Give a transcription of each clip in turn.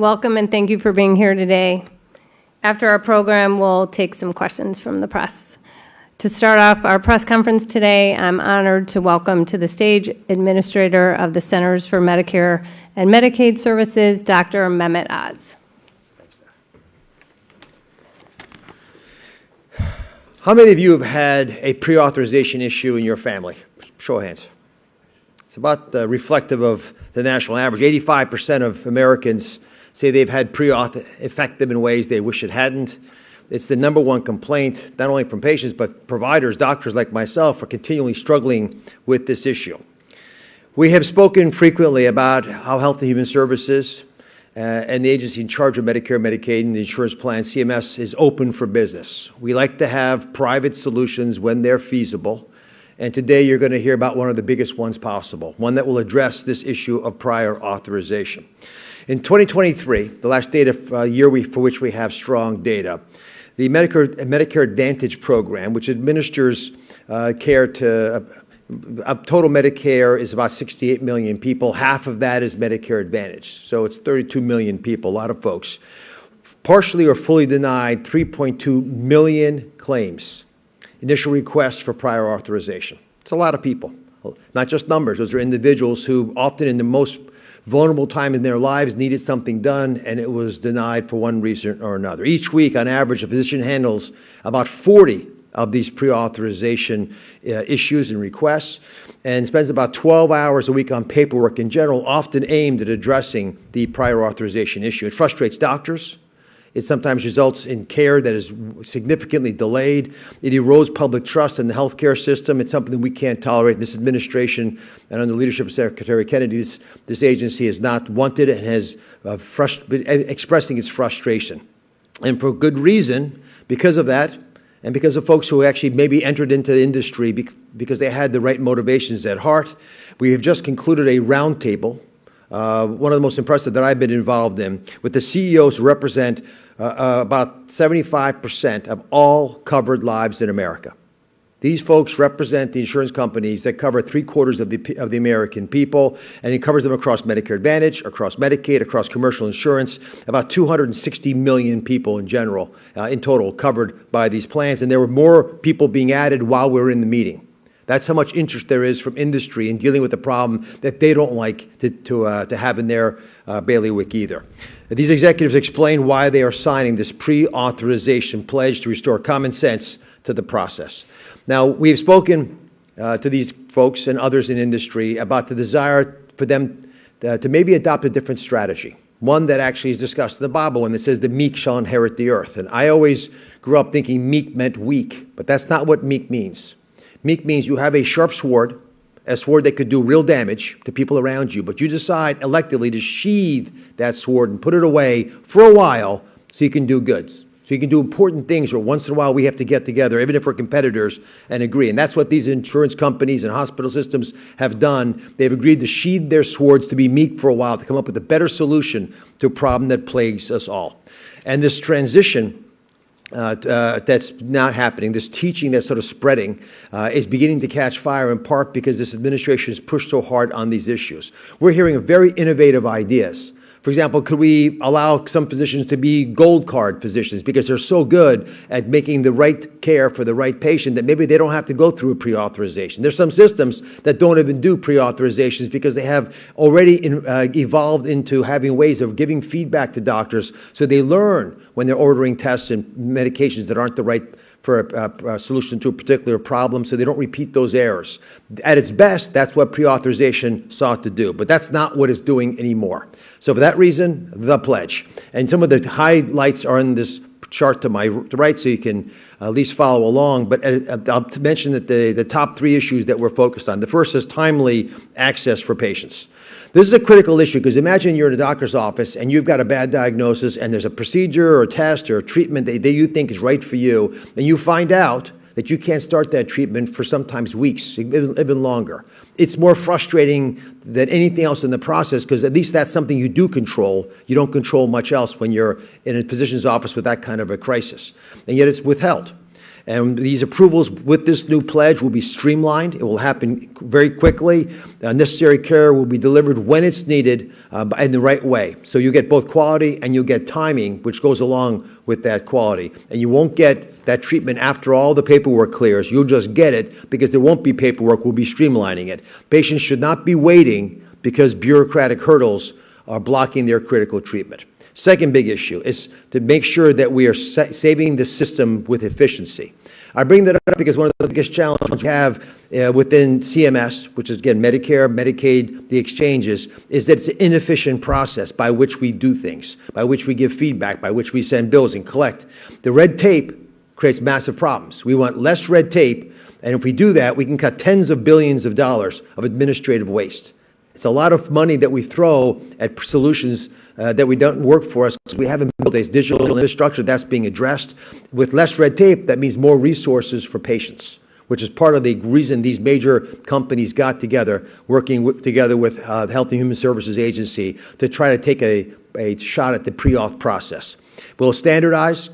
Welcome and thank you for being here today. After our program, we'll take some questions from the press. To start off our press conference today, I'm honored to welcome to the stage Administrator of the Centers for Medicare and Medicaid Services, Dr. Mehmet Oz. How many of you have had a pre-authorization issue in your family? Show of hands. It's about reflective of the national average. 85% of Americans say they've had pre-auth affect them in ways they wish it hadn't. It's the number one complaint, not only from patients, but providers, doctors like myself are continually struggling with this issue. We have spoken frequently about how Health and Human Services and the agency in charge of Medicare, Medicaid, and the insurance plan, CMS, is open for business. We like to have private solutions when they're feasible. And today you're going to hear about one of the biggest ones possible, one that will address this issue of prior authorization. In 2023, the last data year for which we have strong data, the Medicare Advantage program, which administers care to total Medicare is about 68 million people. Half of that is Medicare Advantage. So it's 32 million people, a lot of folks. Partially or fully denied 3.2 million claims, initial requests for prior authorization. It's a lot of people, not just numbers. Those are individuals who often in the most vulnerable time in their lives needed something done and it was denied for one reason or another. Each week, on average, a physician handles about 40 of these pre-authorization issues and requests and spends about 12 hours a week on paperwork in general, often aimed at addressing the prior authorization issue. It frustrates doctors. It sometimes results in care that is significantly delayed. It erodes public trust in the healthcare system. It's something that we can't tolerate. This administration, and under the leadership of Secretary Kennedy, this agency has not wanted and has been expressing its frustration. And for good reason, because of that, and because of folks who actually maybe entered into the industry because they had the right motivations at heart, we have just concluded a roundtable, one of the most impressive that I've been involved in, with the CEOs who represent about 75% of all covered lives in America. These folks represent the insurance companies that cover 3/4 of the American people, and it covers them across Medicare Advantage, across Medicaid, across commercial insurance, about 260 million people in general, in total, covered by these plans. And there were more people being added while we were in the meeting. That's how much interest there is from industry in dealing with the problem that they don't like to have in their bailiwick either. These executives explain why they are signing this pre-authorization pledge to restore common sense to the process. Now, we've spoken to these folks and others in industry about the desire for them to maybe adopt a different strategy, one that actually is discussed in the Bible when it says the meek shall inherit the earth. And I always grew up thinking meek meant weak, but that's not what meek means. Meek means you have a sharp sword, a sword that could do real damage to people around you, but you decide electively to sheathe that sword and put it away for a while so you can do good. So you can do important things, or once in a while we have to get together, even if we're competitors, and agree. And that's what these insurance companies and hospital systems have done. They've agreed to sheathe their swords, to be meek for a while, to come up with a better solution to a problem that plagues us all. And this transition that's not happening, this teaching that's sort of spreading, is beginning to catch fire in part because this administration has pushed so hard on these issues. We're hearing very innovative ideas. For example, could we allow some physicians to be gold card physicians because they're so good at making the right care for the right patient that maybe they don't have to go through a pre-authorization? There's some systems that don't even do pre-authorizations because they have already evolved into having ways of giving feedback to doctors so they learn when they're ordering tests and medications that aren't the right for a solution to a particular problem, so they don't repeat those errors. At its best, that's what pre-authorization sought to do, but that's not what it's doing anymore. So for that reason, the pledge. And some of the highlights are in this chart to my right, so you can at least follow along, but I'll mention that the top three issues that we're focused on. The first is timely access for patients. This is a critical issue because imagine you're in a doctor's office and you've got a bad diagnosis and there's a procedure or a test or a treatment that you think is right for you, and you find out that you can't start that treatment for sometimes weeks, even longer. It's more frustrating than anything else in the process because at least that's something you do control. You don't control much else when you're in a physician's office with that kind of a crisis, and yet it's withheld. And these approvals with this new pledge will be streamlined. It will happen very quickly. Necessary care will be delivered when it's needed in the right way. So you get both quality and you get timing, which goes along with that quality. And you won't get that treatment after all the paperwork clears. You'll just get it because there won't be paperwork. We'll be streamlining it. Patients should not be waiting because bureaucratic hurdles are blocking their critical treatment. Second big issue is to make sure that we are saving the system with efficiency. I bring that up because one of the biggest challenges we have within CMS, which is, again, Medicare, Medicaid, the exchanges, is that it's an inefficient process by which we do things, by which we give feedback, by which we send bills and collect. The red tape creates massive problems. We want less red tape, and if we do that, we can cut tens of billions of dollars of administrative waste. It's a lot of money that we throw at solutions that we don't work for us because we haven't built a digital infrastructure that's being addressed. With less red tape, that means more resources for patients, which is part of the reason these major companies got together, working together with the Health and Human Services Agency to try to take a shot at the pre-auth process. We'll standardize,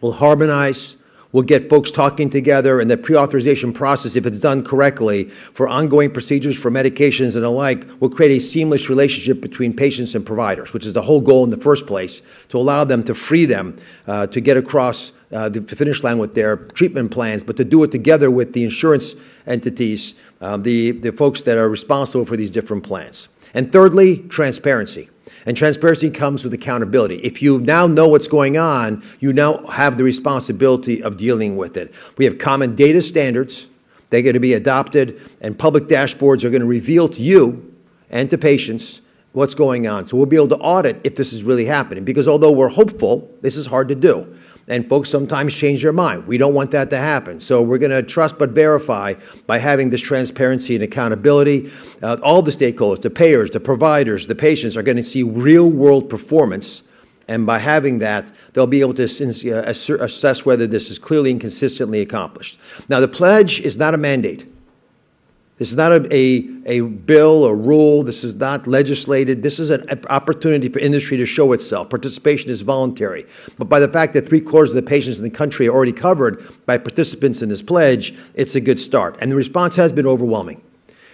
we'll harmonize, we'll get folks talking together, and the pre-authorization process, if it's done correctly, for ongoing procedures, for medications and the like, will create a seamless relationship between patients and providers, which is the whole goal in the first place, to allow them to free them to get across the finish line with their treatment plans, but to do it together with the insurance entities, the folks that are responsible for these different plans. And thirdly, transparency. And transparency comes with accountability. If you now know what's going on, you now have the responsibility of dealing with it. We have common data standards. They're going to be adopted, and public dashboards are going to reveal to you and to patients what's going on. So we'll be able to audit if this is really happening, because although we're hopeful, this is hard to do. And folks sometimes change their mind. We don't want that to happen. So we're going to trust but verify by having this transparency and accountability. All the stakeholders, the payers, the providers, the patients are going to see real-world performance. And by having that, they'll be able to assess whether this is clearly and consistently accomplished. Now, the pledge is not a mandate. This is not a bill or rule. This is not legislated. This is an opportunity for industry to show itself. Participation is voluntary. But by the fact that 3/4 of the patients in the country are already covered by participants in this pledge, it's a good start. And the response has been overwhelming,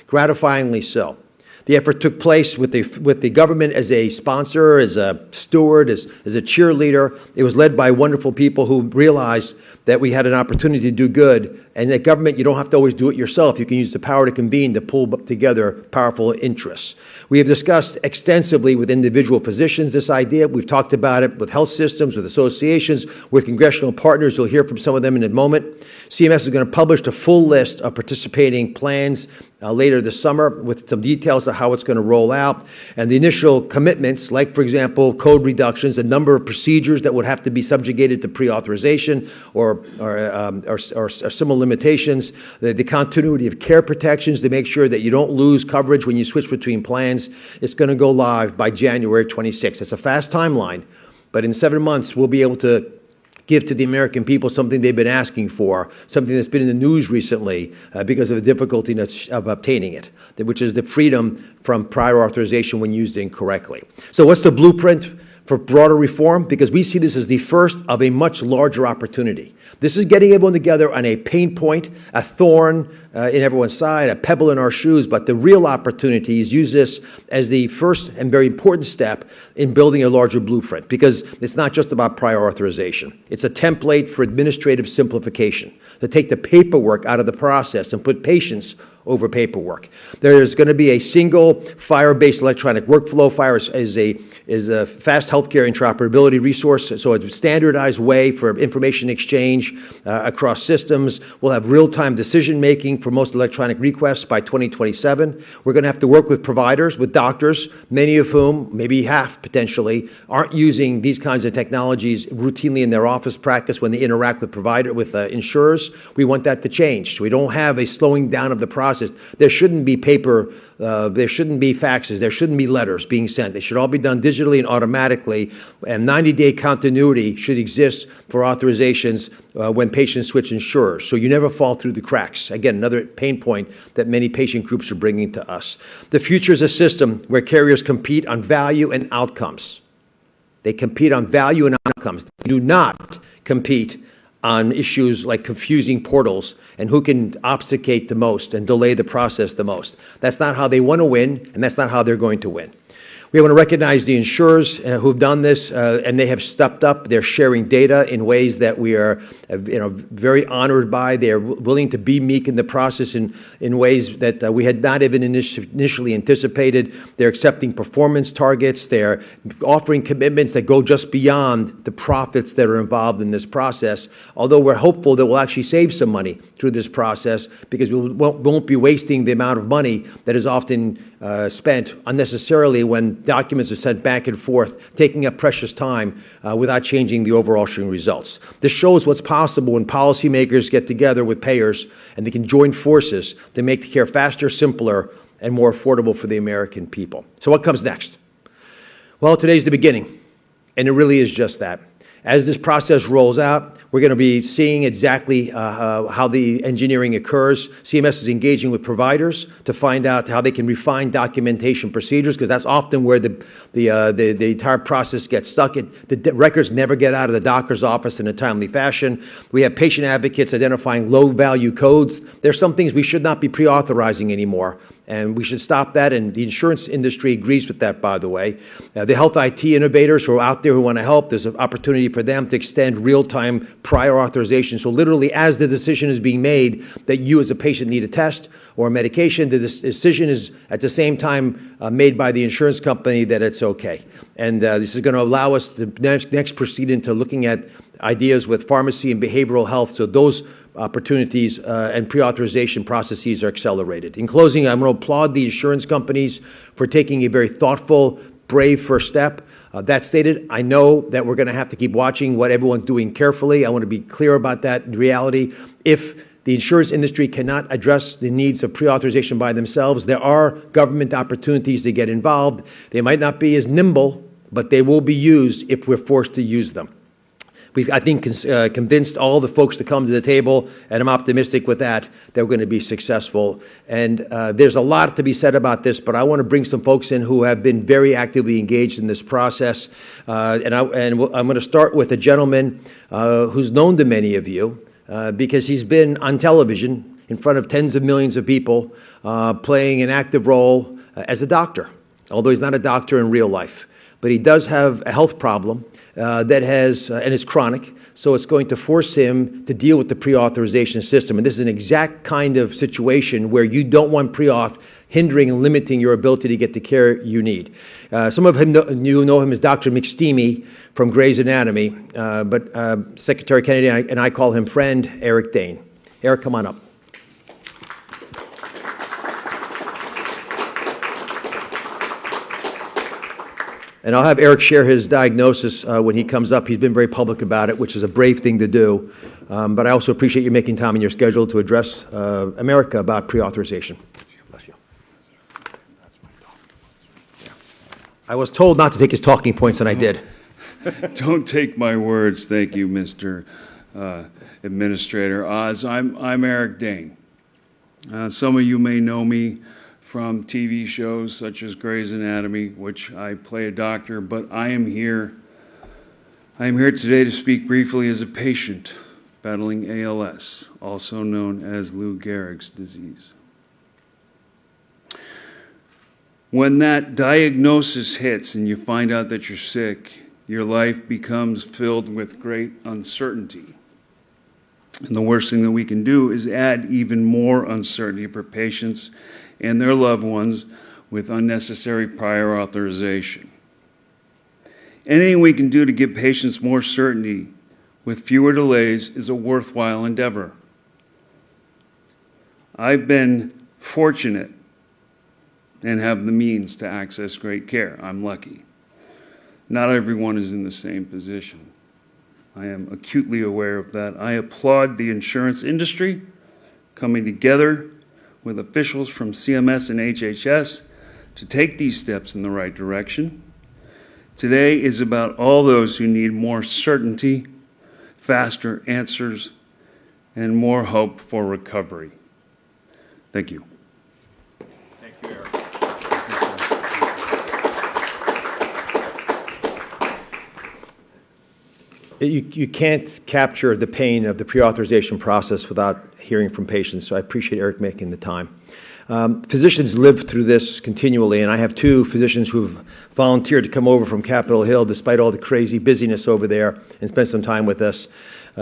gratifyingly so. The effort took place with the government as a sponsor, as a steward, as a cheerleader. It was led by wonderful people who realized that we had an opportunity to do good, and that government, you don't have to always do it yourself. You can use the power to convene to pull together powerful interests. We have discussed extensively with individual physicians this idea. We've talked about it with health systems, with associations, with congressional partners. You'll hear from some of them in a moment. CMS is going to publish a full list of participating plans later this summer with some details of how it's going to roll out. And the initial commitments, like, for example, code reductions, the number of procedures that would have to be subjugated to pre-authorization or similar limitations, the continuity of care protections to make sure that you don't lose coverage when you switch between plans. It's going to go live by January 26th. It's a fast timeline, but in 7 months, we'll be able to give to the American people something they've been asking for, something that's been in the news recently because of the difficulty of obtaining it, which is the freedom from prior authorization when used incorrectly. So what's the blueprint for broader reform? Because we see this as the first of a much larger opportunity. This is getting everyone together on a pain point, a thorn in everyone's side, a pebble in our shoes, but the real opportunity is use this as the first and very important step in building a larger blueprint, because it's not just about prior authorization. It's a template for administrative simplification, to take the paperwork out of the process and put patients over paperwork. There is going to be a single FHIR-based electronic workflow. FHIR is a fast healthcare interoperability resource, so it's a standardized way for information exchange across systems. We'll have real-time decision-making for most electronic requests by 2027. We're going to have to work with providers, with doctors, many of whom, maybe half potentially, aren't using these kinds of technologies routinely in their office practice when they interact with insurers. We want that to change. So we don't have a slowing down of the process. There shouldn't be paper, there shouldn't be faxes, there shouldn't be letters being sent. They should all be done digitally and automatically, and 90-day continuity should exist for authorizations when patients switch insurers, so you never fall through the cracks. Again, another pain point that many patient groups are bringing to us. The future is a system where carriers compete on value and outcomes. They compete on value and outcomes. They do not compete on issues like confusing portals and who can obfuscate the most and delay the process the most. That's not how they want to win, and that's not how they're going to win. We want to recognize the insurers who have done this, and they have stepped up. They're sharing data in ways that we are, very honored by. They're willing to be meek in the process in ways that we had not even initially anticipated. They're accepting performance targets. They're offering commitments that go just beyond the profits that are involved in this process, although we're hopeful that we'll actually save some money through this process because we won't be wasting the amount of money that is often spent unnecessarily when documents are sent back and forth, taking up precious time without changing the overarching results. This shows what's possible when policymakers get together with payers and they can join forces to make the care faster, simpler, and more affordable for the American people. So what comes next? Well, today's the beginning, and it really is just that. As this process rolls out, we're going to be seeing exactly how the engineering occurs. CMS is engaging with providers to find out how they can refine documentation procedures, because that's often where the entire process gets stuck. The records never get out of the doctor's office in a timely fashion. We have patient advocates identifying low-value codes. There's some things we should not be pre-authorizing anymore, and we should stop that, and the insurance industry agrees with that, by the way. The health IT innovators who are out there who want to help, there's an opportunity for them to extend real-time prior authorization. So literally, as the decision is being made that you as a patient need a test or a medication, the decision is at the same time made by the insurance company that it's okay. And this is going to allow us to next proceed into looking at ideas with pharmacy and behavioral health, so those opportunities and pre-authorization processes are accelerated. In closing, I'm going to applaud the insurance companies for taking a very thoughtful, brave first step. That stated, I know that we're going to have to keep watching what everyone's doing carefully. I want to be clear about that. In reality, if the insurance industry cannot address the needs of pre-authorization by themselves, there are government opportunities to get involved. They might not be as nimble, but they will be used if we're forced to use them. We've, I think, convinced all the folks to come to the table, and I'm optimistic with that we're going to be successful. And there's a lot to be said about this, but I want to bring some folks in who have been very actively engaged in this process. I'm going to start with a gentleman who's known to many of you because he's been on television in front of tens of millions of people playing an active role as a doctor, although he's not a doctor in real life. But he does have a health problem that has, and is chronic, so it's going to force him to deal with the pre-authorization system. And this is an exact kind of situation where you don't want pre-auth hindering and limiting your ability to get the care you need. Some of you know him as Dr. McSteamy from Grey's Anatomy, but Secretary Kennedy and I call him friend Eric Dane. Eric, come on up. And I'll have Eric share his diagnosis when he comes up. He's been very public about it, which is a brave thing to do. But I also appreciate you making time in your schedule to address America about pre-authorization. Bless you. I was told not to take his talking points, and I did. Don't take my words. Thank you, Mr. Administrator Oz. I'm Eric Dane. Some of you may know me from TV shows such as Grey's Anatomy, which I play a doctor, but I am here today to speak briefly as a patient battling ALS, also known as Lou Gehrig's disease. When that diagnosis hits and you find out that you're sick, your life becomes filled with great uncertainty. And the worst thing that we can do is add even more uncertainty for patients and their loved ones with unnecessary prior authorization. Anything we can do to give patients more certainty with fewer delays is a worthwhile endeavor. I've been fortunate and have the means to access great care. I'm lucky. Not everyone is in the same position. I am acutely aware of that. I applaud the insurance industry coming together with officials from CMS and HHS to take these steps in the right direction. Today is about all those who need more certainty, faster answers, and more hope for recovery. Thank you. Thank you, Eric. You can't capture the pain of the pre-authorization process without hearing from patients, so I appreciate Eric making the time. Physicians live through this continually, and I have two physicians who've volunteered to come over from Capitol Hill despite all the crazy busyness over there and spend some time with us.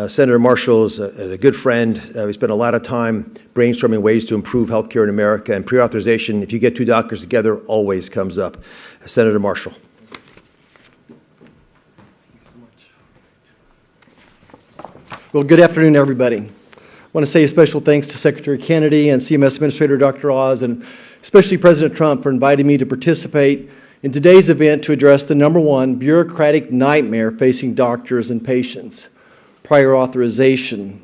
Senator Marshall is a good friend. We spent a lot of time brainstorming ways to improve healthcare in America, and pre-authorization, if you get two doctors together, always comes up. Senator Marshall. Well, good afternoon, everybody. I want to say a special thanks to Secretary Kennedy and CMS Administrator Dr. Oz, and especially President Trump for inviting me to participate in today's event to address the #1 bureaucratic nightmare facing doctors and patients, prior authorization.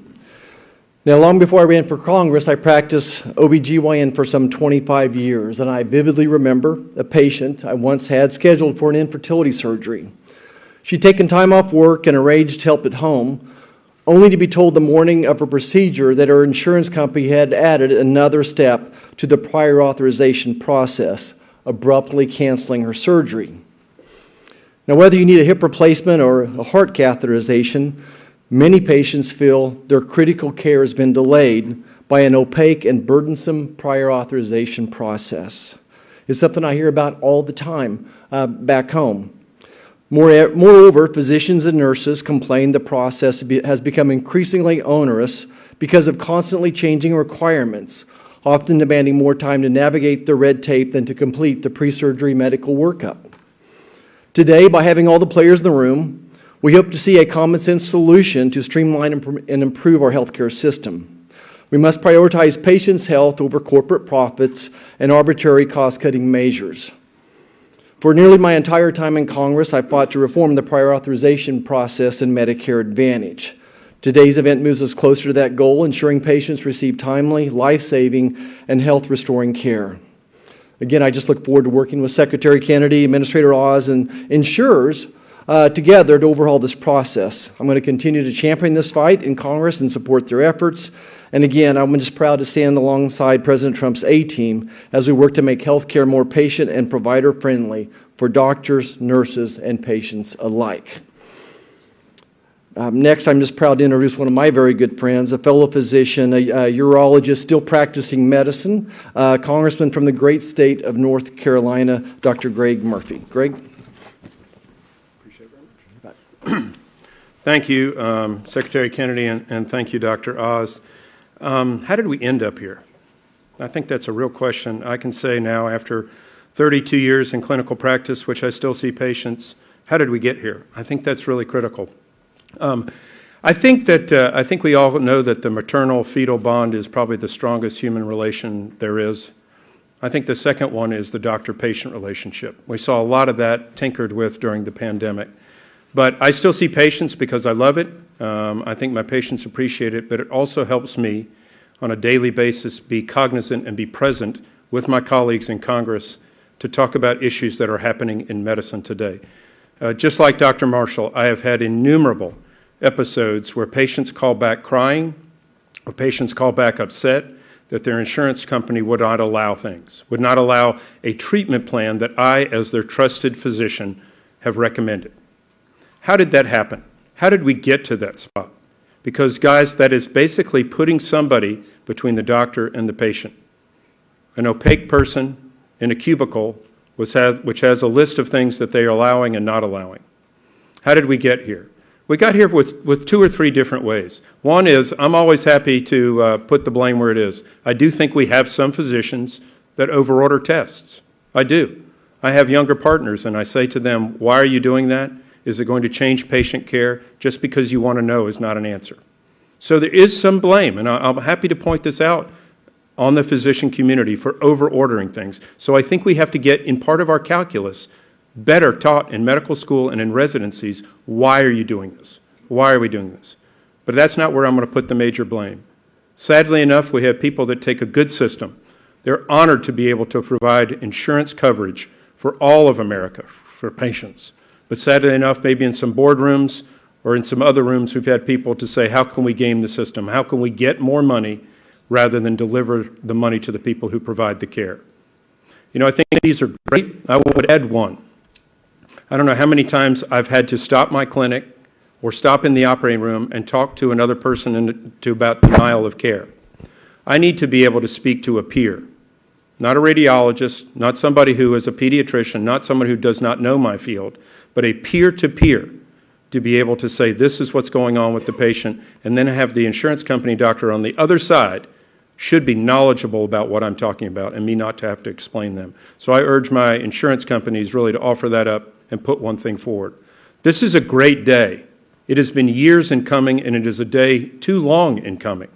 Now, long before I ran for Congress, I practiced OB/GYN for some 25 years, and I vividly remember a patient I once had scheduled for an infertility surgery. She'd taken time off work and arranged help at home, only to be told the morning of her procedure that her insurance company had added another step to the prior authorization process, abruptly canceling her surgery. Now, whether you need a hip replacement or a heart catheterization, many patients feel their critical care has been delayed by an opaque and burdensome prior authorization process. It's something I hear about all the time back home. Moreover, physicians and nurses complain the process has become increasingly onerous because of constantly changing requirements, often demanding more time to navigate the red tape than to complete the pre-surgery medical workup. Today, by having all the players in the room, we hope to see a common-sense solution to streamline and improve our healthcare system. We must prioritize patients' health over corporate profits and arbitrary cost-cutting measures. For nearly my entire time in Congress, I fought to reform the prior authorization process and Medicare Advantage. Today's event moves us closer to that goal, ensuring patients receive timely, life-saving, and health-restoring care. Again, I just look forward to working with Secretary Kennedy, Administrator Oz, and insurers together to overhaul this process. I'm going to continue to champion this fight in Congress and support their efforts. And again, I'm just proud to stand alongside President Trump's A-team as we work to make healthcare more patient and provider-friendly for doctors, nurses, and patients alike. Next, I'm just proud to introduce one of my very good friends, a fellow physician, a urologist still practicing medicine, Congressman from the great state of North Carolina, Dr. Greg Murphy. Greg? Appreciate it very much. Thank you, Secretary Kennedy, and thank you, Dr. Oz. How did we end up here? I think that's a real question. I can say now, after 32 years in clinical practice, which I still see patients, how did we get here? I think that's really critical. I think we all know that the maternal-fetal bond is probably the strongest human relation there is. I think the second one is the doctor-patient relationship. We saw a lot of that tinkered with during the pandemic. But I still see patients because I love it. I think my patients appreciate it, but it also helps me on a daily basis be cognizant and be present with my colleagues in Congress to talk about issues that are happening in medicine today. Just like Dr. Marshall, I have had innumerable episodes where patients call back crying or patients call back upset that their insurance company would not allow things, would not allow a treatment plan that I, as their trusted physician, have recommended. How did that happen? How did we get to that spot? Because, guys, that is basically putting somebody between the doctor and the patient. An opaque person in a cubicle which has a list of things that they are allowing and not allowing. How did we get here? We got here with two or three different ways. One is, I'm always happy to put the blame where it is. I do think we have some physicians that overorder tests. I do. I have younger partners, and I say to them, why are you doing that? Is it going to change patient care? Just because you want to know is not an answer. So there is some blame, and I'm happy to point this out on the physician community for over-ordering things. So I think we have to get, in part of our calculus, better taught in medical school and in residencies, why are you doing this? Why are we doing this? But that's not where I'm going to put the major blame. Sadly enough, we have people that take a good system. They're honored to be able to provide insurance coverage for all of America, for patients. But sadly enough, maybe in some boardrooms or in some other rooms, we've had people to say, how can we game the system? How can we get more money rather than deliver the money to the people who provide the care? You know, I think these are great. I would add one. I don't know how many times I've had to stop my clinic or stop in the operating room and talk to another person about denial of care. I need to be able to speak to a peer, not a radiologist, not somebody who is a pediatrician, not someone who does not know my field, but a peer-to-peer to be able to say this is what's going on with the patient, and then have the insurance company doctor on the other side should be knowledgeable about what I'm talking about and me not to have to explain them. So I urge my insurance companies really to offer that up and put one thing forward. This is a great day. It has been years in coming, and it is a day too long in coming.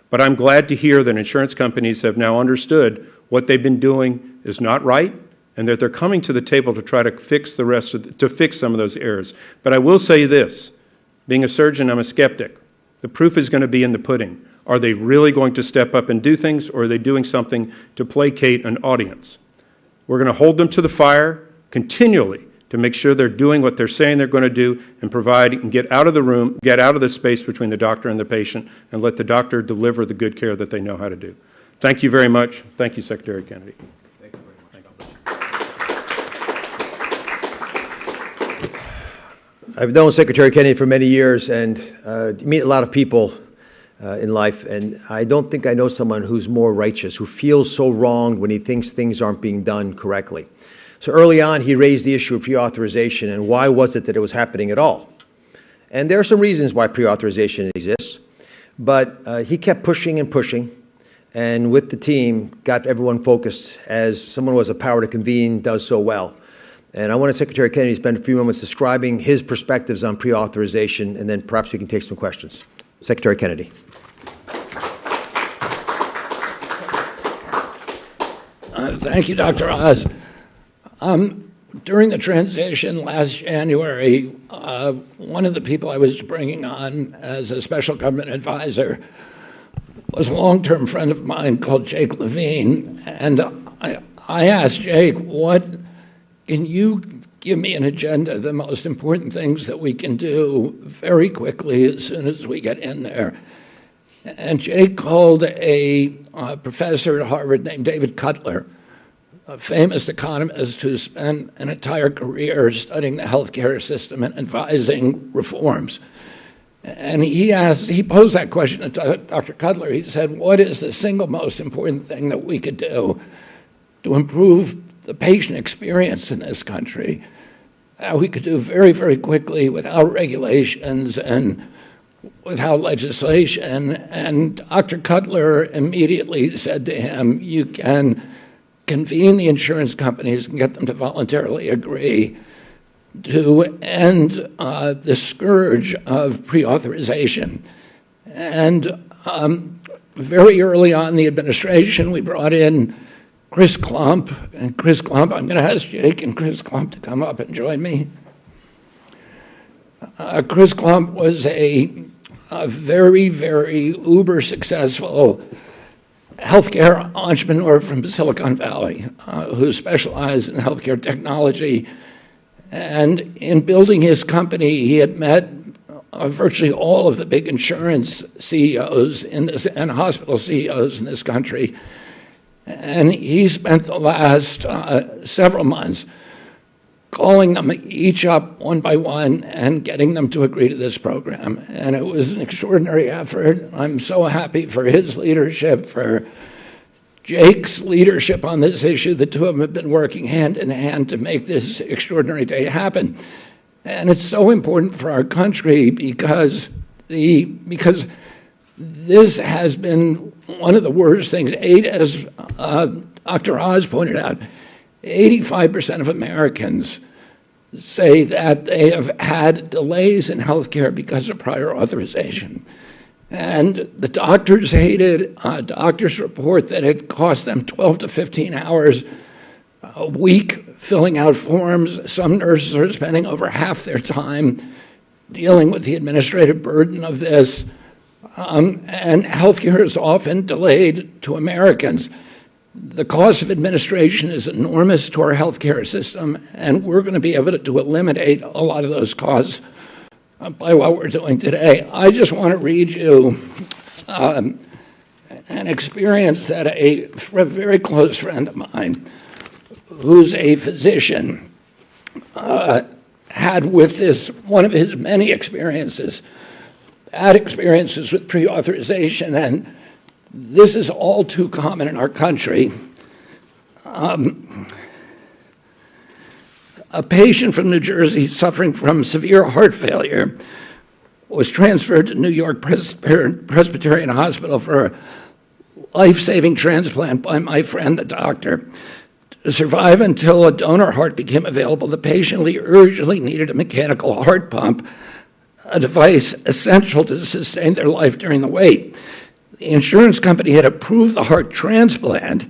But I'm glad to hear that insurance companies have now understood what they've been doing is not right, and that they're coming to the table to try to fix the rest of to fix some of those errors. But I will say this, being a surgeon, I'm a skeptic. The proof is going to be in the pudding. Are they really going to step up and do things, or are they doing something to placate an audience? We're going to hold them to the fire continually to make sure they're doing what they're saying they're going to do and provide and get out of the room, get out of the space between the doctor and the patient, and let the doctor deliver the good care that they know how to do. Thank you very much. Thank you, Secretary Kennedy. Thank you very much. I've known Secretary Kennedy for many years, and you meet a lot of people in life, and I don't think I know someone who's more righteous, who feels so wronged when he thinks things aren't being done correctly. So early on, he raised the issue of pre-authorization, and why was it that it was happening at all? And there are some reasons why pre-authorization exists, but he kept pushing and pushing, and with the team, got everyone focused, as someone who has a power to convene does so well. And I wanted Secretary Kennedy to spend a few moments describing his perspectives on pre-authorization, and then perhaps we can take some questions. Secretary Kennedy. Thank you, Dr. Oz. During the transition last January, one of the people I was bringing on as a special government advisor was a long-term friend of mine called Jake Levine. And I asked Jake, can you give me an agenda, the most important things that we can do very quickly as soon as we get in there? And Jake called a professor at Harvard named David Cutler, a famous economist who spent an entire career studying the healthcare system and advising reforms. And he posed that question to Dr. Cutler. He said, what is the single most important thing that we could do to improve the patient experience in this country? We could do very, very quickly without regulations and without legislation. And Dr. Cutler immediately said to him, you can convene the insurance companies and get them to voluntarily agree to end the scourge of pre-authorization. And very early on in the administration, we brought in Chris Klump. And Chris Klump, I'm going to ask Jake and Chris Klump to come up and join me. Chris Klump was a very, very uber successful healthcare entrepreneur from Silicon Valley who specialized in healthcare technology. And in building his company, he had met virtually all of the big insurance CEOs and hospital CEOs in this country. And he spent the last several months calling them each up one by one and getting them to agree to this program. And it was an extraordinary effort. I'm so happy for his leadership, for Jake's leadership on this issue. The two of them have been working hand in hand to make this extraordinary day happen. And it's so important for our country because this has been one of the worst things. As Dr. Oz pointed out, 85% of Americans say that they have had delays in healthcare because of prior authorization. And the doctors hate it. Doctors report that it costs them 12 to 15 hours a week filling out forms. Some nurses are spending over half their time dealing with the administrative burden of this. And healthcare is often delayed to Americans. The cost of administration is enormous to our healthcare system, and we're going to be able to eliminate a lot of those costs by what we're doing today. I just want to read you an experience that a very close friend of mine, who's a physician, had with this, one of his many experiences, bad experiences with pre-authorization, and this is all too common in our country. A patient from New Jersey suffering from severe heart failure was transferred to New York Presbyterian Hospital for a life-saving transplant by my friend, the doctor. To survive until a donor heart became available, the patient urgently needed a mechanical heart pump, a device essential to sustain their life during the wait. The insurance company had approved the heart transplant,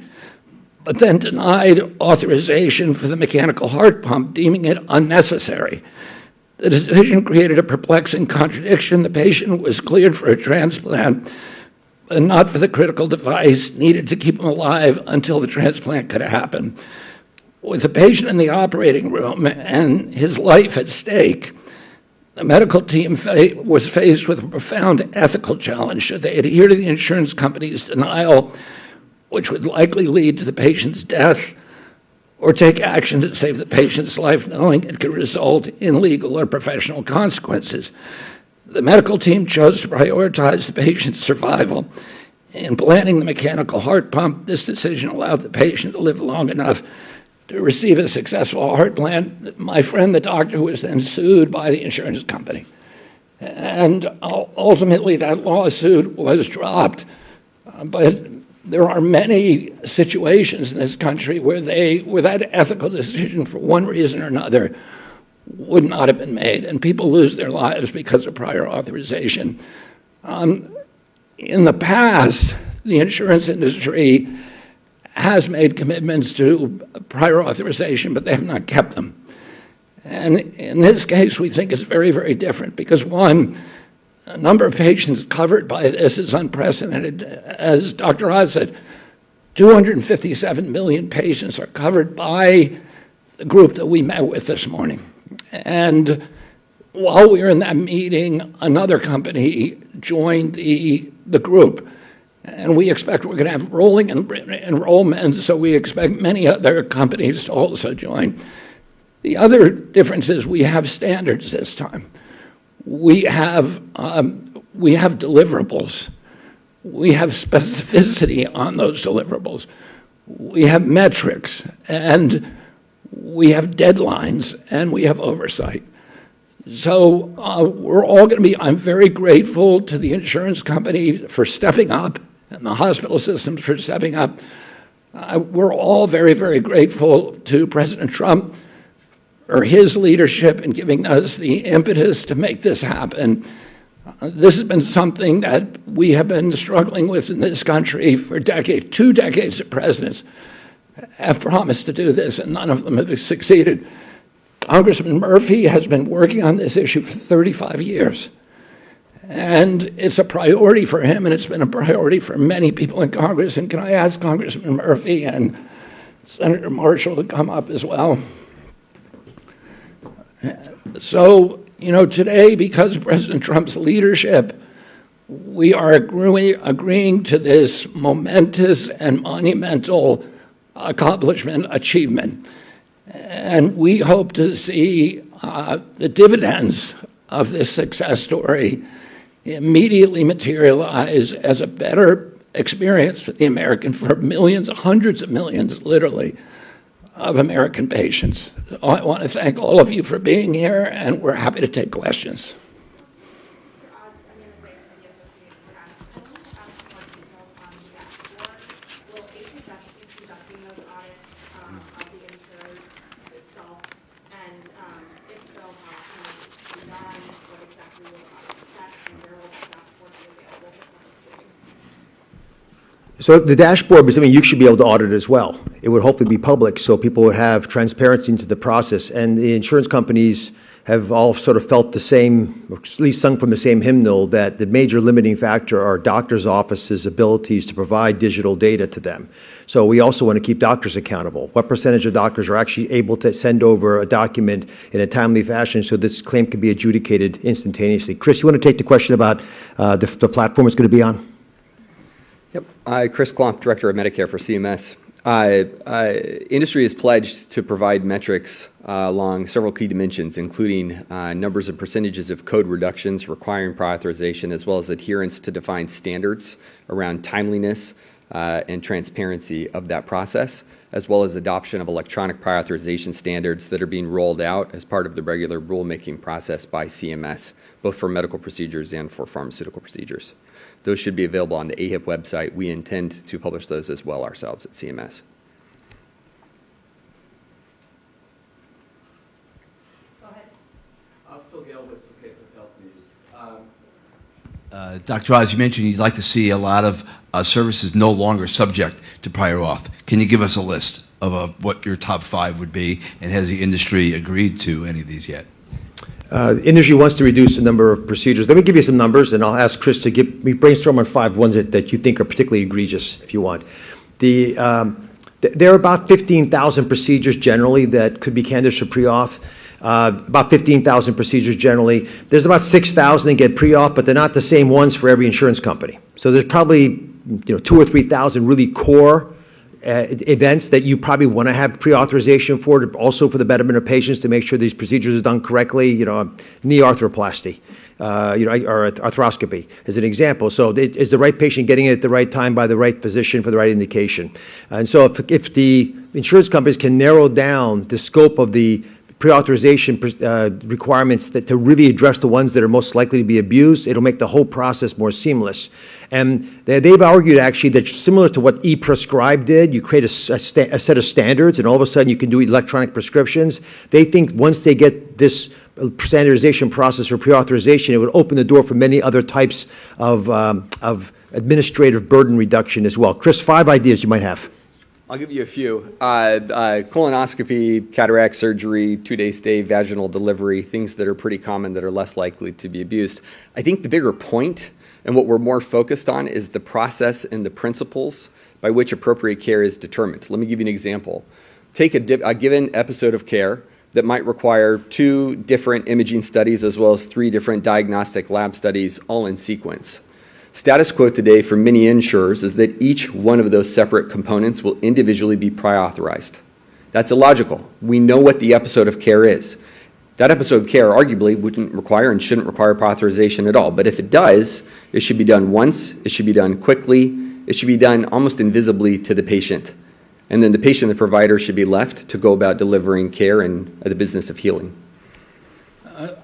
but then denied authorization for the mechanical heart pump, deeming it unnecessary. The decision created a perplexing contradiction. The patient was cleared for a transplant, but not for the critical device needed to keep him alive until the transplant could happen. With the patient in the operating room and his life at stake, the medical team was faced with a profound ethical challenge. Should they adhere to the insurance company's denial, which would likely lead to the patient's death, or take action to save the patient's life, knowing it could result in legal or professional consequences? The medical team chose to prioritize the patient's survival. In planning the mechanical heart pump, this decision allowed the patient to live long enough to receive a successful heart plan. My friend, the doctor, was then sued by the insurance company. And ultimately, that lawsuit was dropped. But there are many situations in this country where that ethical decision, for one reason or another, would not have been made, and people lose their lives because of prior authorization. In the past, the insurance industry has made commitments to prior authorization, but they have not kept them. And in this case, we think it's very, very different because, one, the number of patients covered by this is unprecedented. As Dr. Oz said, 257 million patients are covered by the group that we met with this morning. And while we were in that meeting, another company joined the group. And we expect we're going to have rolling enrollment, so we expect many other companies to also join. The other difference is we have standards this time. We have deliverables. We have specificity on those deliverables. We have metrics, and we have deadlines, and we have oversight. So we're all going to be, I'm very grateful to the insurance company for stepping up and the hospital systems for stepping up. We're all very, very grateful to President Trump for his leadership in giving us the impetus to make this happen. This has been something that we have been struggling with in this country for decades. 2 decades of presidents have promised to do this, and none of them have succeeded. Congressman Murphy has been working on this issue for 35 years. And it's a priority for him, and it's been a priority for many people in Congress. And can I ask Congressman Murphy and Senator Marshall to come up as well? So, today, because of President Trump's leadership, we are agreeing to this momentous and monumental achievement. And we hope to see the dividends of this success story immediately materialize as a better experience for millions, hundreds of millions, literally, of American patients. I want to thank all of you for being here, and we're happy to take questions. So the dashboard is something you should be able to audit as well. It would hopefully be public so people would have transparency into the process. And the insurance companies have all sort of felt the same, or at least sung from the same hymnal, that the major limiting factor are doctors' offices' abilities to provide digital data to them. So we also want to keep doctors accountable. What percentage of doctors are actually able to send over a document in a timely fashion so this claim can be adjudicated instantaneously? Chris, you want to take the question about the platform it's going to be on? Yep. Chris Klomp, Director of Medicare for CMS. Industry is pledged to provide metrics along several key dimensions, including numbers and percentages of code reductions requiring prior authorization, as well as adherence to defined standards around timeliness and transparency of that process, as well as adoption of electronic prior authorization standards that are being rolled out as part of the regular rulemaking process by CMS, both for medical procedures and for pharmaceutical procedures. Those should be available on the AHIP website. We intend to publish those as well ourselves at CMS. Dr. Oz, you mentioned you'd like to see a lot of services no longer subject to prior auth. Can you give us a list of what your top 5 would be, and has the industry agreed to any of these yet? The industry wants to reduce the number of procedures. Let me give you some numbers, and I'll ask Chris to brainstorm on 5 ones that you think are particularly egregious, if you want. There are about 15,000 procedures generally that could be candidates for pre-auth. About 15,000 procedures generally. There's about 6,000 that get pre-auth, but they're not the same ones for every insurance company. So there's probably 2,000 or 3,000 really core events that you probably want to have pre-authorization for, also for the betterment of patients to make sure these procedures are done correctly. Knee arthroplasty, or arthroscopy as an example. So is the right patient getting it at the right time by the right physician for the right indication? And so if the insurance companies can narrow down the scope of the pre-authorization requirements to really address the ones that are most likely to be abused, it'll make the whole process more seamless. And they've argued actually that similar to what e-prescribe did, you create a set of standards and all of a sudden you can do electronic prescriptions. They think once they get this standardization process for pre-authorization, it would open the door for many other types of administrative burden reduction as well. Chris, 5 ideas you might have. I'll give you a few. Colonoscopy, cataract surgery, 2-day stay, vaginal delivery, things that are pretty common that are less likely to be abused. I think the bigger point and what we're more focused on is the process and the principles by which appropriate care is determined. Let me give you an example. Take a given episode of care that might require 2 different imaging studies as well as 3 different diagnostic lab studies all in sequence. Status quo today for many insurers is that each one of those separate components will individually be prior authorized. That's illogical. We know what the episode of care is. That episode of care arguably wouldn't require and shouldn't require prior authorization at all. But if it does, it should be done once, it should be done quickly, it should be done almost invisibly to the patient. And then the patient and the provider should be left to go about delivering care and the business of healing.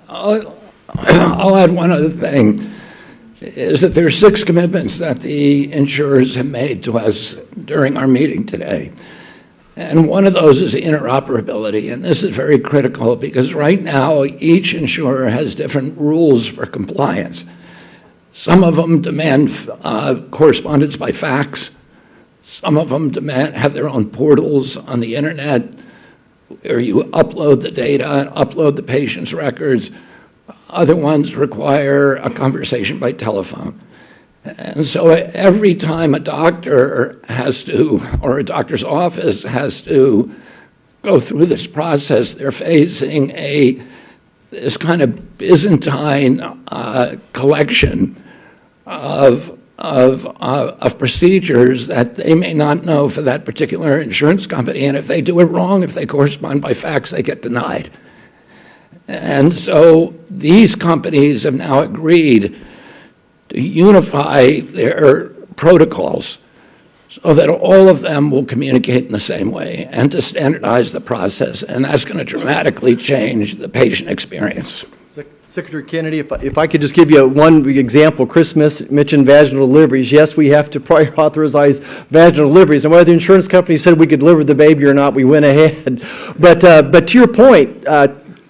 I'll add one other thing. Is that there are 6 commitments that the insurers have made to us during our meeting today. And one of those is interoperability. And this is very critical because right now each insurer has different rules for compliance. Some of them demand correspondence by fax. Some of them have their own portals on the internet where you upload the data, upload the patient's records. Other ones require a conversation by telephone. And so every time a doctor has to, or a doctor's office has to go through this process, they're facing this kind of Byzantine collection of procedures that they may not know for that particular insurance company. And if they do it wrong, if they correspond by fax, they get denied. And so these companies have now agreed to unify their protocols so that all of them will communicate in the same way and to standardize the process. And that's going to dramatically change the patient experience. Secretary Kennedy, if I could just give you one example. Chris mentioned vaginal deliveries. Yes, we have to prior authorize vaginal deliveries. And whether the insurance company said we could deliver the baby or not, we went ahead. But to your point,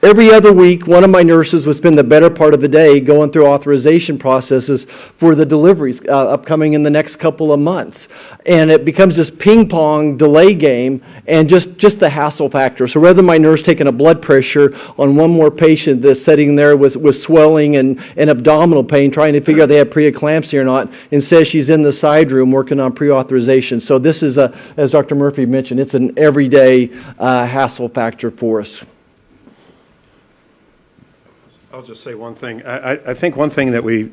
every other week, one of my nurses would spend the better part of the day going through authorization processes for the deliveries upcoming in the next couple of months. And it becomes this ping-pong delay game and just the hassle factor. So rather than my nurse taking a blood pressure on one more patient that's sitting there with swelling and abdominal pain, trying to figure out they have preeclampsia or not, instead she's in the side room working on pre-authorization. So this is, as Dr. Murphy mentioned, it's an everyday hassle factor for us. I'll just say one thing. I think one thing that we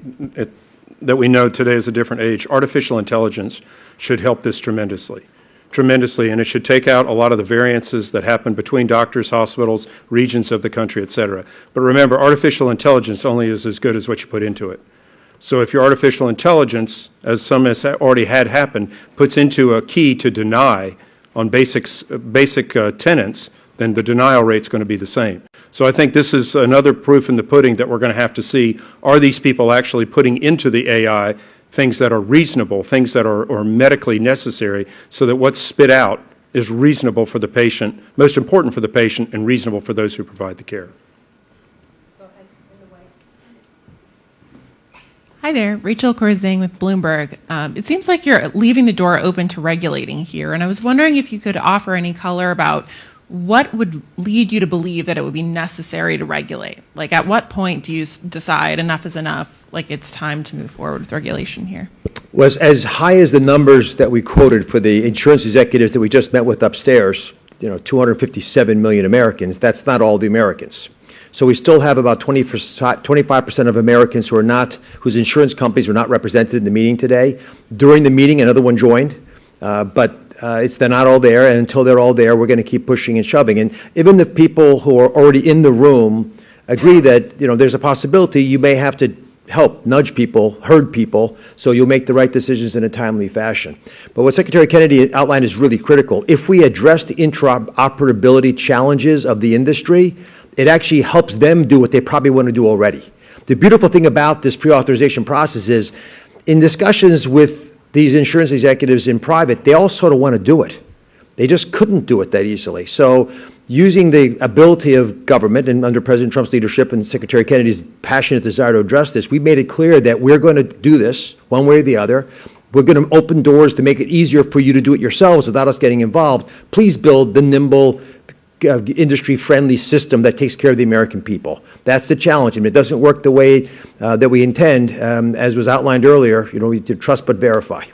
know today is a different age. Artificial intelligence should help this tremendously. tremendously, and it should take out a lot of the variances that happen between doctors, hospitals, regions of the country, et cetera. But remember, artificial intelligence only is as good as what you put into it. So if your artificial intelligence, as some has already had happen, puts into a key to deny on basic tenets, then the denial rate is going to be the same. So I think this is another proof in the pudding that we're going to have to see, are these people actually putting into the AI things that are reasonable, things that are medically necessary, so that what's spit out is reasonable for the patient, most important for the patient, and reasonable for those who provide the care. Hi there, Rachel Corzing with Bloomberg. It seems like you're leaving the door open to regulating here, and I was wondering if you could offer any color about what would lead you to believe that it would be necessary to regulate? Like, at what point do you decide enough is enough, like it's time to move forward with regulation here? Was as high as the numbers that we quoted for the insurance executives that we just met with upstairs, 257 million Americans, that's not all the Americans. So we still have about 25% of Americans whose insurance companies are not represented in the meeting today. During the meeting, another one joined, but they're not all there, and until they're all there, we're going to keep pushing and shoving. And even the people who are already in the room agree that there's a possibility you may have to help nudge people, herd people, so you'll make the right decisions in a timely fashion. But what Secretary Kennedy outlined is really critical. If we address the interoperability challenges of the industry, it actually helps them do what they probably want to do already. The beautiful thing about this pre-authorization process is, in discussions with these insurance executives in private, they all sort of want to do it. They just couldn't do it that easily. So using the ability of government, and under President Trump's leadership and Secretary Kennedy's passionate desire to address this, we made it clear that we're going to do this one way or the other. We're going to open doors to make it easier for you to do it yourselves without us getting involved. Please build the nimble, industry-friendly system that takes care of the American people. That's the challenge, and it doesn't work the way that we intend, as was outlined earlier. We need to trust but verify.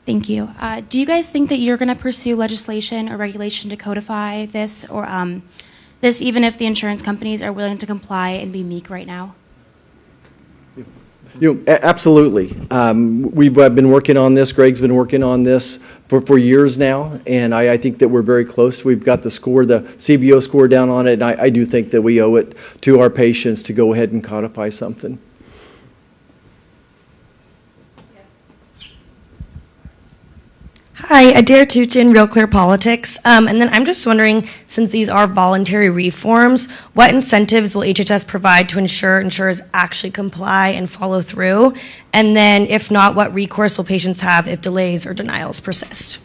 Thank you. Do you guys think that you're going to pursue legislation or regulation to codify this, or this even if the insurance companies are willing to comply and be meek right now? Absolutely. We've been working on this. Greg's been working on this for years now, and I think that we're very close. We've got the score, the CBO score down on it, and I do think that we owe it to our patients to go ahead and codify something. Hi, Adair Tuchin, Real Clear Politics. And then I'm just wondering, since these are voluntary reforms, what incentives will HHS provide to ensure insurers actually comply and follow through? And then, if not, what recourse will patients have if delays or denials persist?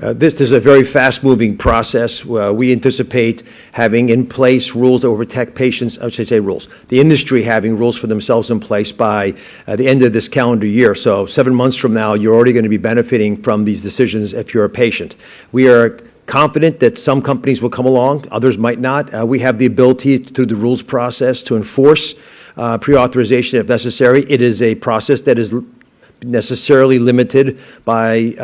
This is a very fast-moving process. We anticipate having in place rules that will protect patients. I should say rules. The industry having rules for themselves in place by the end of this calendar year. So 7 months from now, you're already going to be benefiting from these decisions if you're a patient. We are confident that some companies will come along, others might not. We have the ability through the rules process to enforce pre-authorization if necessary. It is a process that is necessarily limited by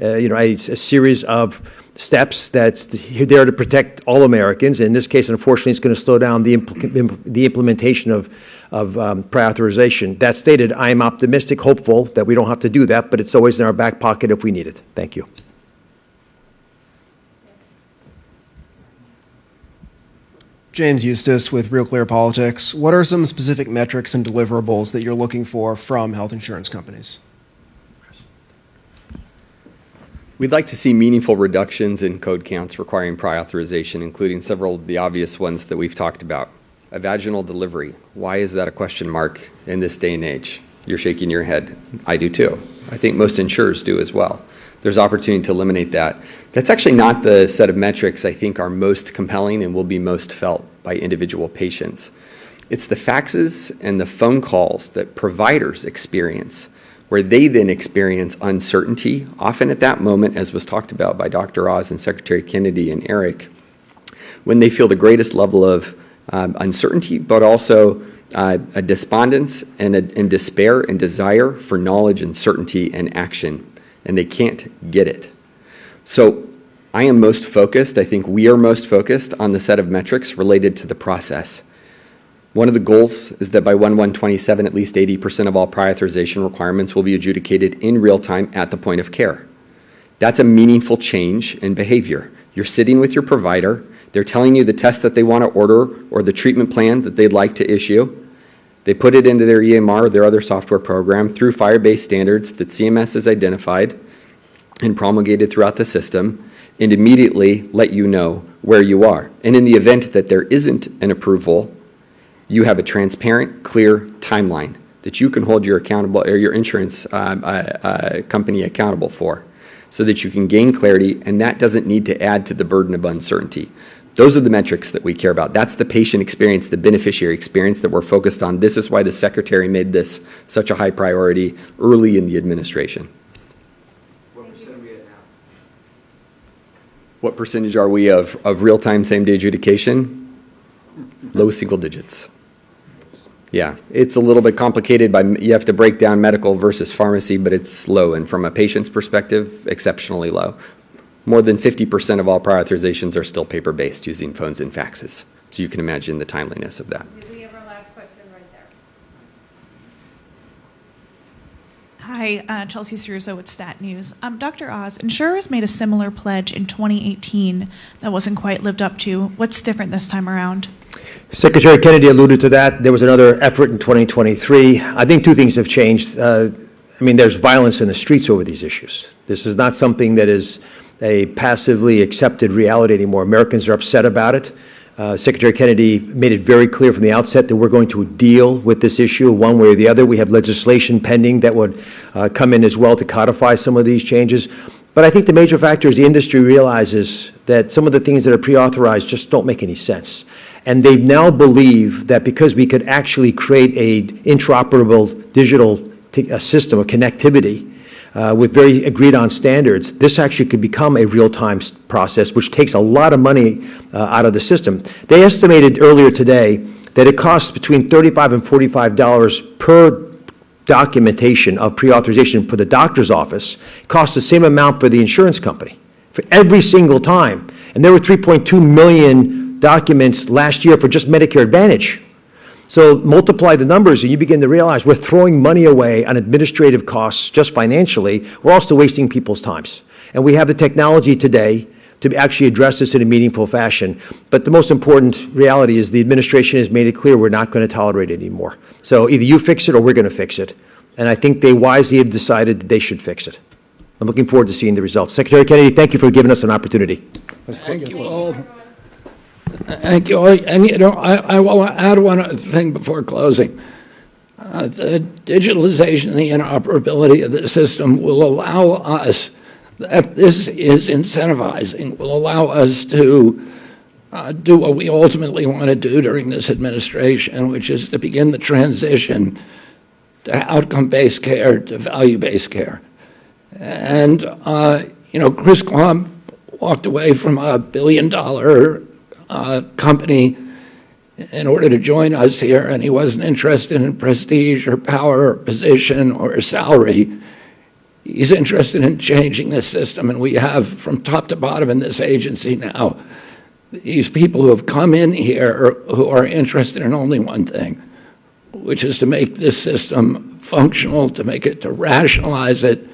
a series of steps that's there to protect all Americans. In this case, unfortunately, it's going to slow down the implementation of pre-authorization. That stated, I am optimistic, hopeful that we don't have to do that, but it's always in our back pocket if we need it. Thank you. James Eustace with Real Clear Politics. What are some specific metrics and deliverables that you're looking for from health insurance companies? We'd like to see meaningful reductions in code counts requiring prior authorization, including several of the obvious ones that we've talked about. A vaginal delivery. Why is that a question mark in this day and age? You're shaking your head. I do too. I think most insurers do as well. There's opportunity to eliminate that. That's actually not the set of metrics I think are most compelling and will be most felt by individual patients. It's the faxes and the phone calls that providers experience, where they then experience uncertainty, often at that moment, as was talked about by Dr. Oz and Secretary Kennedy and Eric, when they feel the greatest level of uncertainty, but also a despondence and despair and desire for knowledge and certainty and action, and they can't get it. So I am most focused, I think we are most focused on the set of metrics related to the process. One of the goals is that by 1/1/27, at least 80% of all prior authorization requirements will be adjudicated in real time at the point of care. That's a meaningful change in behavior. You're sitting with your provider. They're telling you the test that they want to order or the treatment plan that they'd like to issue. They put it into their EMR or their other software program through FHIR-based standards that CMS has identified and promulgated throughout the system, and immediately let you know where you are. And in the event that there isn't an approval, you have a transparent, clear timeline that you can hold your accountable or your insurance company accountable for, so that you can gain clarity, and that doesn't need to add to the burden of uncertainty. Those are the metrics that we care about. That's the patient experience, the beneficiary experience that we're focused on. This is why the Secretary made this such a high priority early in the administration. What percent are we at now? What percentage are we of real-time same-day adjudication? Low single digits. Yeah, it's a little bit complicated. You have to break down medical versus pharmacy, but it's low. And from a patient's perspective, exceptionally low. More than 50% of all prior authorizations are still paper-based using phones and faxes. So you can imagine the timeliness of that. Did we have our last question right there? Hi, Chelsea Ceruso with Stat News. Dr. Oz, insurers made a similar pledge in 2018 that wasn't quite lived up to. What's different this time around? Secretary Kennedy alluded to that. There was another effort in 2023. I think two things have changed. There's violence in the streets over these issues. This is not something that is a passively accepted reality anymore. Americans are upset about it. Secretary Kennedy made it very clear from the outset that we're going to deal with this issue one way or the other. We have legislation pending that would come in as well to codify some of these changes. But I think the major factor is the industry realizes that some of the things that are pre-authorized just don't make any sense. And they now believe that because we could actually create a interoperable digital system of connectivity with very agreed-on standards, this actually could become a real-time process, which takes a lot of money out of the system. They estimated earlier today that it costs between $35 and $45 per documentation of pre-authorization for the doctor's office. It costs the same amount for the insurance company for every single time. And there were 3.2 million documents last year for just Medicare Advantage. So multiply the numbers and you begin to realize we're throwing money away on administrative costs just financially. We're also wasting people's times. And we have the technology today to actually address this in a meaningful fashion. But the most important reality is the administration has made it clear we're not going to tolerate it anymore. So either you fix it or we're going to fix it. And I think they wisely have decided that they should fix it. I'm looking forward to seeing the results. Secretary Kennedy, thank you for giving us an opportunity. Thank you all. Thank you. And I will add one other thing before closing. The digitalization and the interoperability of the system will allow us, that this is incentivizing, will allow us to do what we ultimately want to do during this administration, which is to begin the transition to outcome-based care, to value-based care. And, Chris Klump walked away from a billion-dollar company in order to join us here, and he wasn't interested in prestige or power or position or salary. He's interested in changing this system, and we have from top to bottom in this agency now these people who have come in here who are interested in only one thing, which is to make this system functional, to rationalize it,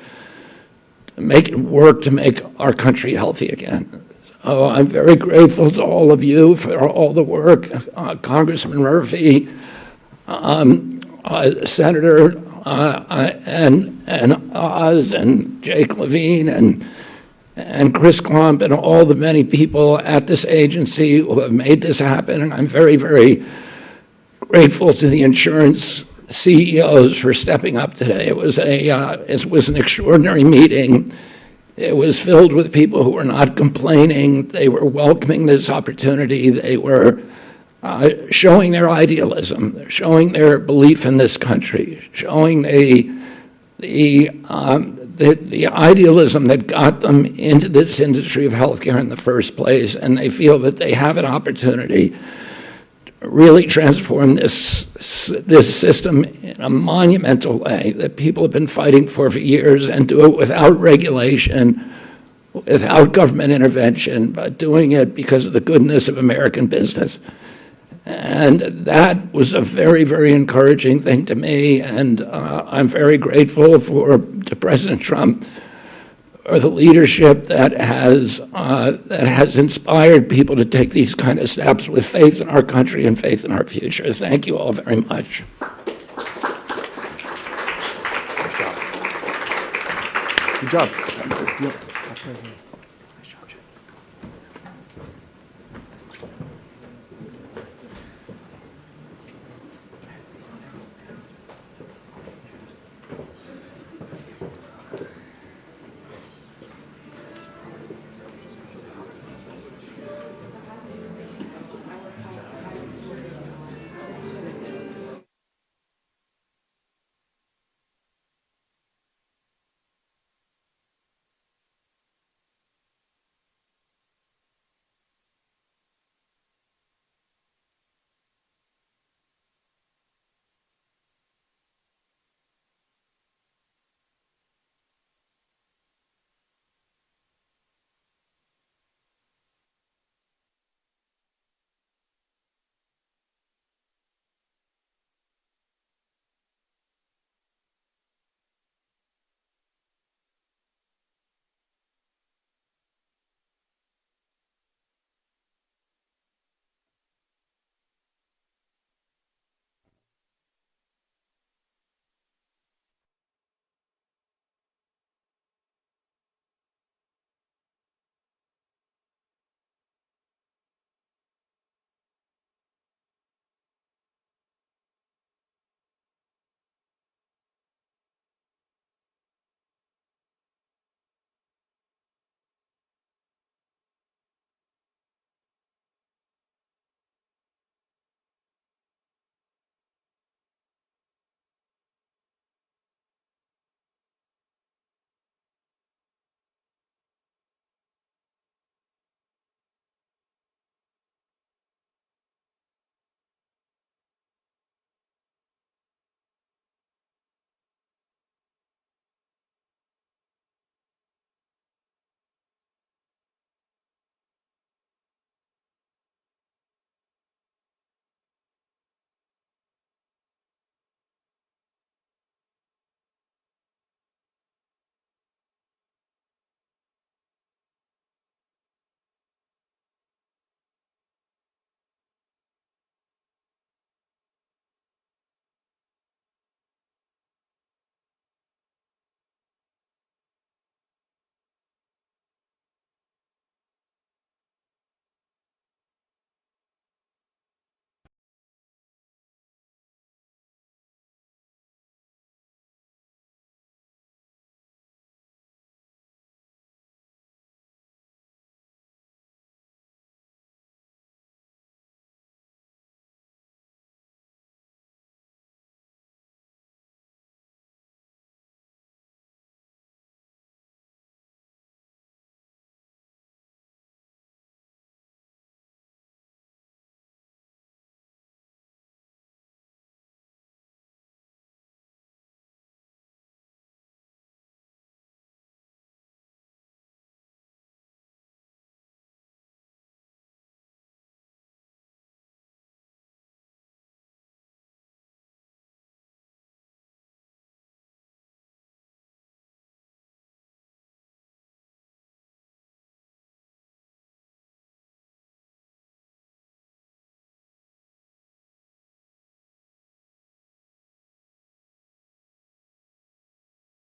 to make it work, to make our country healthy again. So I'm very grateful to all of you for all the work, Congressman Murphy, Senator and Oz and Jake Levine and Chris Klump and all the many people at this agency who have made this happen. And I'm very, very grateful to the insurance CEOs for stepping up today. It was an extraordinary meeting. It was filled with people who were not complaining. They were welcoming this opportunity. They were showing their idealism, showing their belief in this country, showing the idealism that got them into this industry of healthcare in the first place, and they feel that they have an opportunity to really transform this system in a monumental way that people have been fighting for years, and do it without regulation, without government intervention, but doing it because of the goodness of American business. And that was a very, very encouraging thing to me, and I'm very grateful to President Trump for the leadership that has inspired people to take these kind of steps with faith in our country and faith in our future. Thank you all very much. Good job.